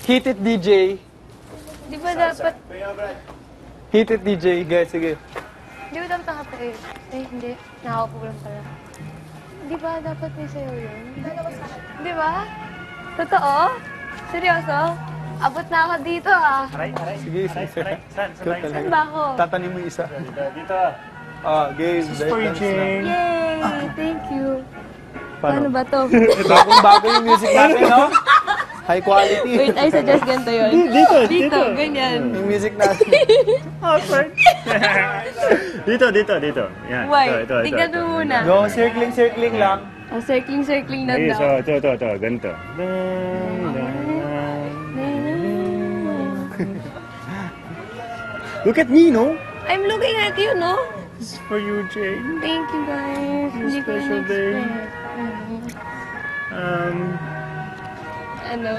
Hit it, DJ. Di ba dapat... Hit it, DJ. Sige. Di ba dapat nakatayo? Hindi. Nakaupo lang pala. Di ba dapat may sayo yun? Di ba? Totoo? Seryoso? Abot na ako dito ah. Sige. Saan ba ako? Tatanim mo yung isa. Dito. Game. This is for you, Jane. Yay! Thank you. Paano ba to? Bago yung music natin, no? High quality. Wait, I suggest ganito yun. Dito, ganyan. Yung music natin. Awkward. Dito. Yan. Why? Ito. Tingnan mo muna. Go, circling lang. Circling lang Ayun, daw. so, ito. Ganito. Look at me, no? I'm looking at you, no? This is for you, Jane. Thank you, guys. Hindi ko Special day. in-expect. Ano?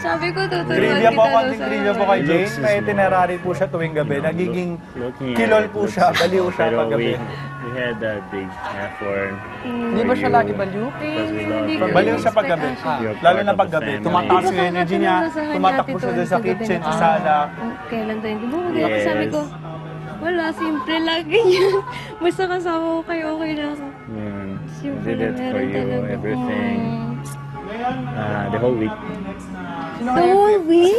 Sabi ko, tuturuan Trivia kita po, daw konting sa... trivia po kay Jane. Looks May small. itinerary po siya tuwing gabi. Nagiging Looking kilol at it, po looks siya. Baliw siya Pero pag gabi. we had a big effort. Hindi ba siya lagi baliw? Because we love Hindi you. ko Baliw siya pag gabi. in-expect, You're Lalo part na of pag the gabi. family. Tumataas yung energy niya. Tumatakbo siya doon sa kitchen, sa sala. Kailan tayo? Di ba Yes. sabi ko, wala, simple lagi yan. Basta kasama ko kayo, okay na ako. I Simple did it for meron you, talaga. everything. The whole week. The whole week?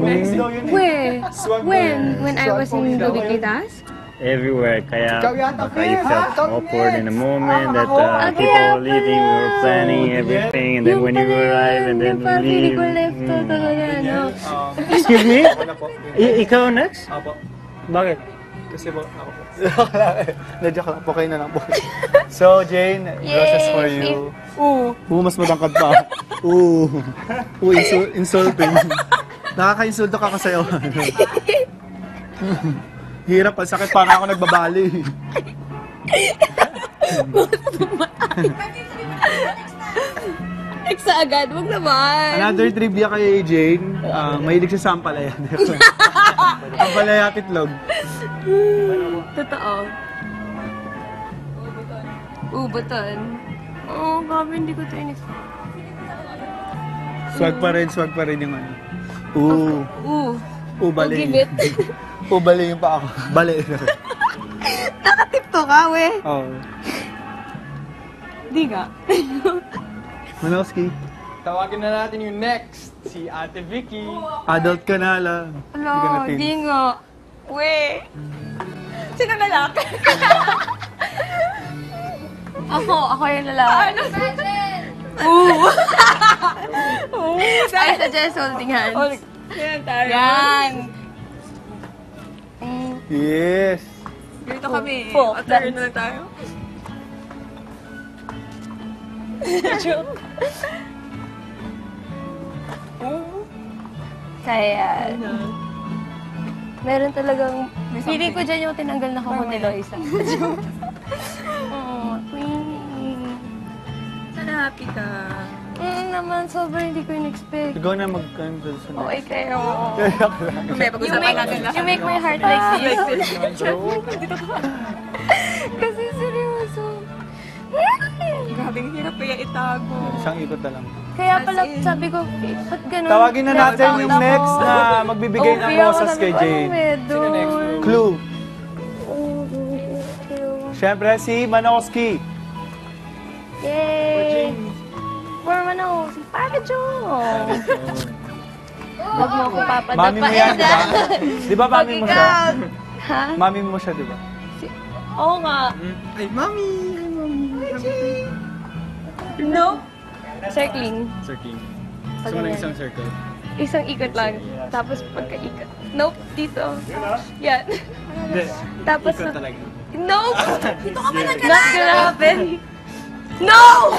Next daw yun eh. Where? Swag When? mo. When I was in Swag mo. Dubiquitas? Everywhere. Kaya Ikaw yata, baka you Finn, felt ha? awkward in the moment that Ah, people kaya were leaving, we were planning everything, and then when you arrive, and then yung we parang hindi leave. ko left to talaga, no? Excuse me? Wala po. Ikaw next? Apo. Bakit? Kasi po, ako po. Na-joke lang po, kayo na lang po. So, Jane, roses for you. Mas madangkad pa. Insulting. Nakaka-insulto ka kasayaw. Hirap, ang sakit, parang ako nagbabali. Exa agad, wag naman. Another trivia kay Jane, mahilig siya sa ampalaya. Ampalaya at itlog. Totoo. Buton. Oo, grabe, hindi ko ito inis. Swag pa rin yung ano. Bali. Give it. Bali yung pa ako. Bali. Nakatipto ka, we. Oo. Di ka. Manowski, Tawagin na natin yung next, si Ate Vicky. adult ka na lang. Ano, di nga. We. Sino lalaki? ako yung lalaki. I suggest holding hands. Yan tayo. Yan. Yes. Ganito kami. Po, Attire na lang tayo. Kaya, meron talagang, feeling ko dyan yung tinanggal na ko ni Loisa. Oh, Queenie. Sana happy ka. Naman, sobrang hindi ko in-expect. Ikaw na mag-kanto sa next. Okay kayo. May pag-usapan natin You make my heart like this. Dito ka. Kasi seryoso. Grabe, ang hirap kaya itago. Isang ikot na lang. Kaya pala sabi ko, ba't ganun? Tawagin na natin yung next na magbibigay ng rosas kay Jane. Sino next? Clue. Oh, thank you. Siyempre si Manowski. Yay! For Manong, si Papa Joe! Huwag mo ako papadapain. Mami mo yan, di ba? Di ba mami mo siya? Ha? Mami mo siya, di ba? Oo nga. Ay, mami! No? Circling. Circling. Pag ganyan. circle. Isang ikot lang. Tapos pagka-ikot. Nope, dito. Yan. Tapos, talaga. nope! Dito ka pala Not gonna happen. No!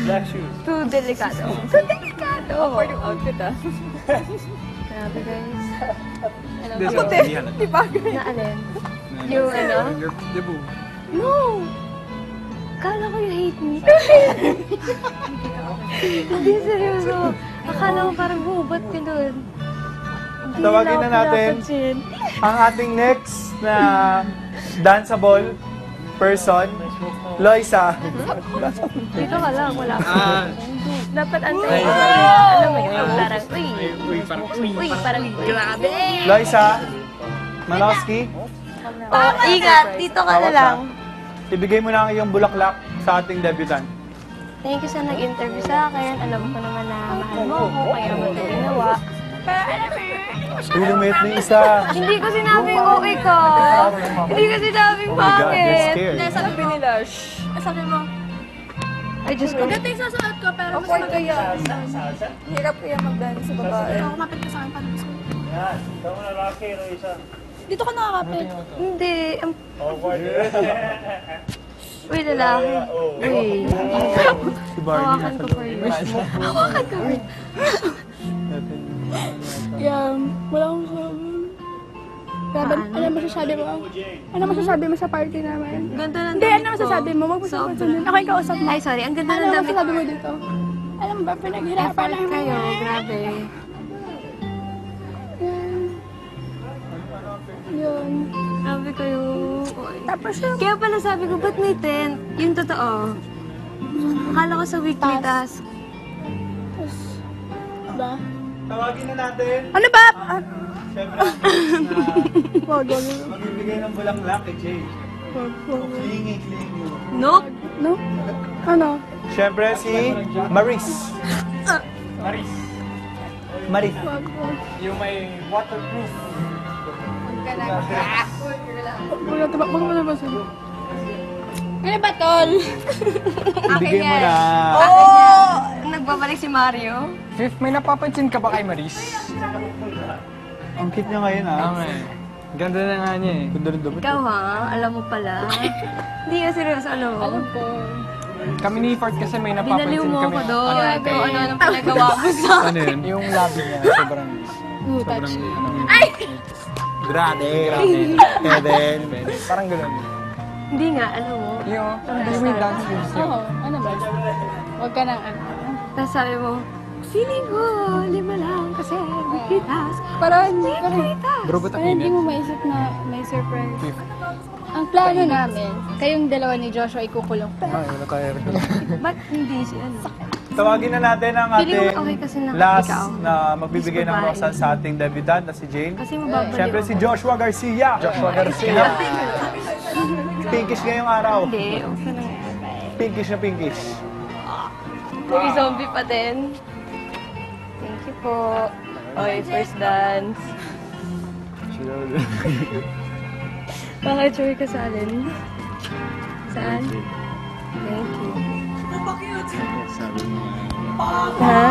Black shoes. Too delikado. Too delikado. For yung outfit, ah. Grabe, guys. Ano? Di ba? Na alin? Yung ano? Your debut. No! Akala ko you hate me. Hindi, seryoso. Akala ko parang hubot ka doon. Tawagin na natin ang ating next na danceable person. Loisa. Dito ka lang, wala ka. Dapat antay Ay, mo. sorry. Alam mo yun, parang, uy, parang, grabe. Loisa. Manowski. Oh, ingat, dito ka na lang. Ibigay mo na ang iyong bulaklak sa ating debutant. Thank you sa nag-interview sa akin. Alam ko naman na mahal mo ako, kaya mo ito ginawa. Pero alam mo yun, Uy, lumit na yung isa. hindi ko sinabing okay ka. Hindi ko sinabing Oh my God, you're bakit. scared. Sabi nila, shh. Sabi mo, Ay, Diyos ko. ito yung sasuot ko, pero mas magaya. Hirap kaya mag-dance sa babae. Kumapit ka sa akin, paano gusto mo? Dito ka nakakapit. Hindi. Uy, lalaki. Uy. Si Barney Hawakan nasa ko for you. Hawakan ko. Yeah, wala akong sabi. Grabe, ano masasabi mo? Ano masasabi mo sa party namin? Ganda ng Hindi, damit ano ko. masasabi mo? Huwag mo Sobra. sasabihin. Ako yung kausap mo. Ay, sorry. Ang ganda Ano ng damit masasabi ko. mo dito? Alam mo ba, pinaghirapan Effort namin. kayo. Grabe. Yun. Grabe kayo. Uy. Tapos yun. Kaya pala sabi ko, ba't may tent? Yung totoo. Akala ko sa weekly task. Diba? Tawagin na natin. Ano ba? Ah, Siyempre, wag, wag. magbibigay ng bulaklak kay Jay. Wag, wag. Clingy. Nope. No? Ano? Siyempre, si Maris. Maris. Wag, wag. Yung may waterproof. Wala, diba? Wag mo na ba sabi? Ano ba, tol? Ibigay mo na. Oh! Nagbabalik si Mario. Fifth, may napapansin ka ba kay Maris? Ang cute niya ngayon, ah. Tama eh. Ganda na nga niya eh. Ganda rin damit. Ikaw ha? Alam mo pala. Hindi ka seryoso, alam mo? Alam ko. Kami ni Ford kasi may Dinaliw napapansin mo kami. ako doon. Ano, Kung ano-anong pinagawa mo sa ano yun? Yung labi niya, sobrang... sobrang ano, Grabe. Kevin. Parang gano'n. Hindi nga, alam mo. Yung may dance moves niya. Ano ba? Wag ka nang ano. Tapos sabi mo, feeling ko, 5 lang kasi weekly task. Parang, Bro, ba't ang parang hindi init? mo maisip na may surprise. Ang plano namin, kayong dalawa ni Joshua ikukulong. Ay, wala tayo rin. Ba't hindi siya? Tawagin na natin ang Feeling ating mo okay kasi na last ikaw. na magbibigay ng Babae. rosal sa ating debutant na si Jane. Kasi mababaliw Siyempre si Joshua Garcia. Joshua Garcia. Pinkish ngayong araw. Hindi, okay na. Pinkish na pinkish. Uy, zombie pa din. Thank you po. Okay, first dance. Bakit sure ka sa alin? Saan? Thank you. Ha?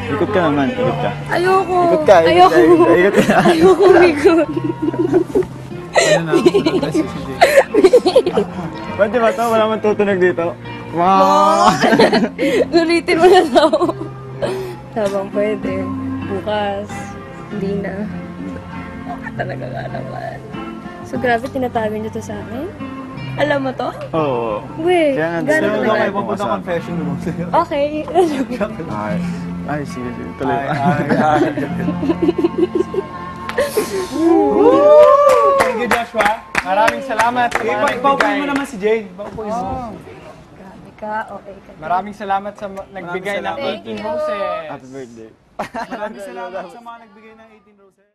Ikot ka naman, ikot ka. Ayoko. Ikot ka, ikot ka, ikot ka, ikot ka. Ayoko, ikot. Ano na, bless you si Jane. Pwede ba ito? Wala man tutunog dito. Wow! Ulitin mo na daw. Sabang pwede. Bukas. Hindi na. Talaga nga naman. So, grabe, tinatago niyo to sa akin? Alam mo to? Oo. Wait, Kaya nga, gano'n gusto ko kayo naman. pupunta confession room sa'yo. Okay. Ay, sige, sige. Tuloy. Thank you, Joshua. Maraming salamat sa mga Paupuin nagbigay. mo naman si Jane. Paupuin mo. Grabe ka, okay ka. Maraming salamat sa nagbigay ng salamat. 18 roses. Happy birthday. Maraming salamat sa mga nagbigay ng 18 roses.